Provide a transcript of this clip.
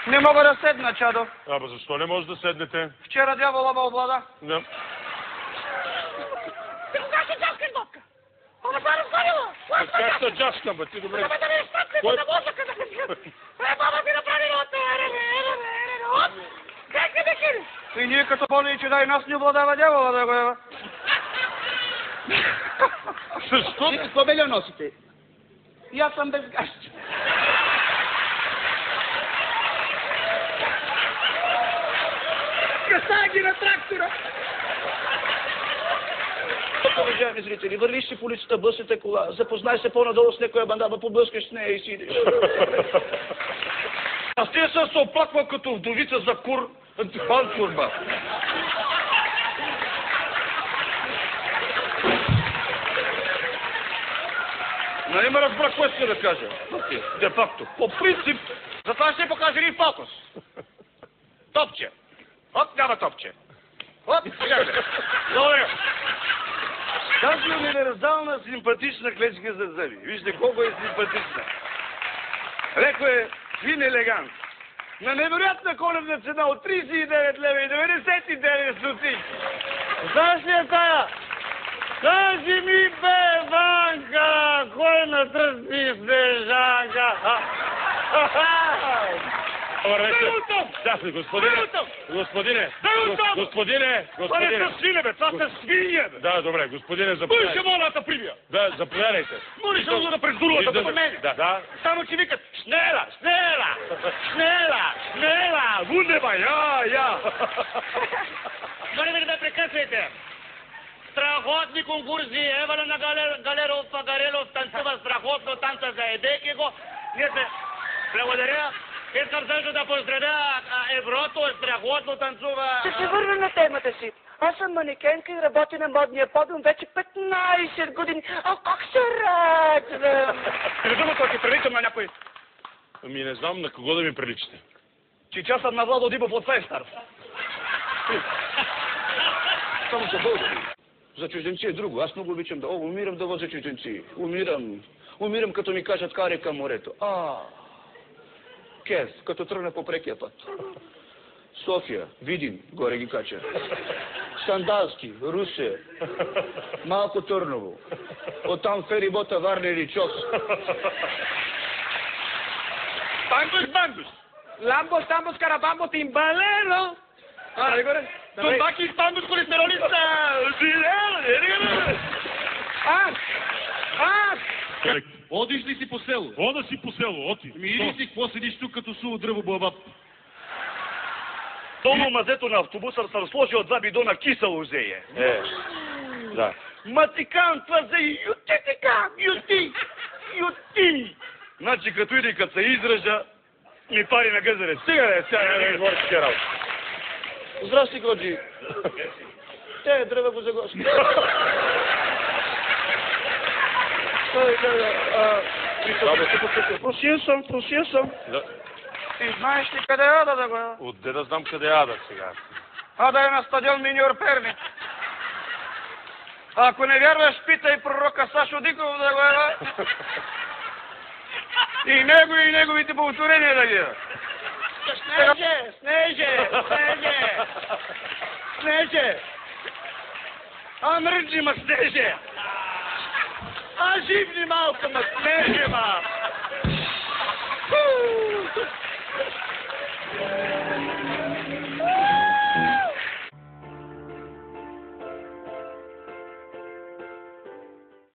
Не мога да седна, чадо. Абе, защо не може да седнете? Вчера дявола ме облада. Не. Ти кога ще джаскаш, Бобка? Ама това разгорила! Как се джаскам, бе? Ти добре. Ама да не стъпне Кой? на мозъка да кажа. Баба ти направи рота, от! Как не декили? И ние като болни, че да и нас не обладава дявола да го ева. Защо? Вие какво беля носите? И аз съм без гащи. Касая ги на трактора! Уважаеми зрители, вървиш си по улицата, бъсите кола, запознай се по-надолу с някоя бандава, поблъскаш с нея и си идеш. Аз тия съм се оплаква като вдовица за кур, банкурба. Нали ме разбра, кое иска да кажа? Де факто. По принцип, затова ще покажа един фокус. Топче. Оп, няма топче. Оп, сега. Добре. Тази универсална симпатична клечка за зъби. Вижте колко е симпатична. Леко е фин елегант. На невероятна коледна цена от 39 лева и 99 стотинки. Знаеш ли е тая? Кажи ми, бе, Ванка, кой натръсти снежанка? Чакай, господине! Господине! Господине! Това не са свине, бе, това са свиня, бе! Да, добре, господине, Пуйте заповядайте. волната прибия! Да, заповядайте. Можеш ли да презурвате до мен? Да. Само че викат, шнела, шнела, шнела, шнела, вундеба, я. Моля ви да ме прекъсвайте. Страхотни конкурси. Евала на Галеров, Гагарелов танцува страхотно танца за едеки го. Ние се благодаря. Искам също да поздравя Еврото, страхотно танцува. Ще се върна на темата си. Аз съм манекенка и работя на модния подиум вече 15 години. А как се радвам! Придумато, че приличам на някой. Ами не знам на кого да ми приличате. Че аз съм на Владо Дибов от Фестар. Само са българи. За чужденци е друго. Аз много обичам да... умирам да возя чужденци. Умирам като ми кажат карай към морето. Кез, като тръгна по прекия път. София, Видин, горе ги кача. Сандалски, Русе, Малко Търново. Оттам ферибота Варна или Чос. Бангус! Ламбо, стамбус, карабамбо, тимбалено! Нали горе? Тумбаки, стамбус, холестеролиста! Аз! Одиш ли си по село? Ода си по село, оти. Ми иди си, какво седиш тук като суло дърво бабап? Долу мазето на автобуса съм сложил 2 бидона кисело зее. Да. Матикан, това за юти така, юти. Значи като иде, като се изража, ми пари на гъзаре. Сега не говори такива работи. Здрасти, Годжи. Те, древа го за гости. Просия съм. Да. Ти знаеш ли къде ада да го... Отде да знам къде ада сега. Ада е на стадион Миньор Перник. Ако не вярваш, питай пророка Сашо Диков да го ева. И него и неговите повторения да ги. Снеже! Мръджи, ма снеже! Живни малко, ма снеже, ма!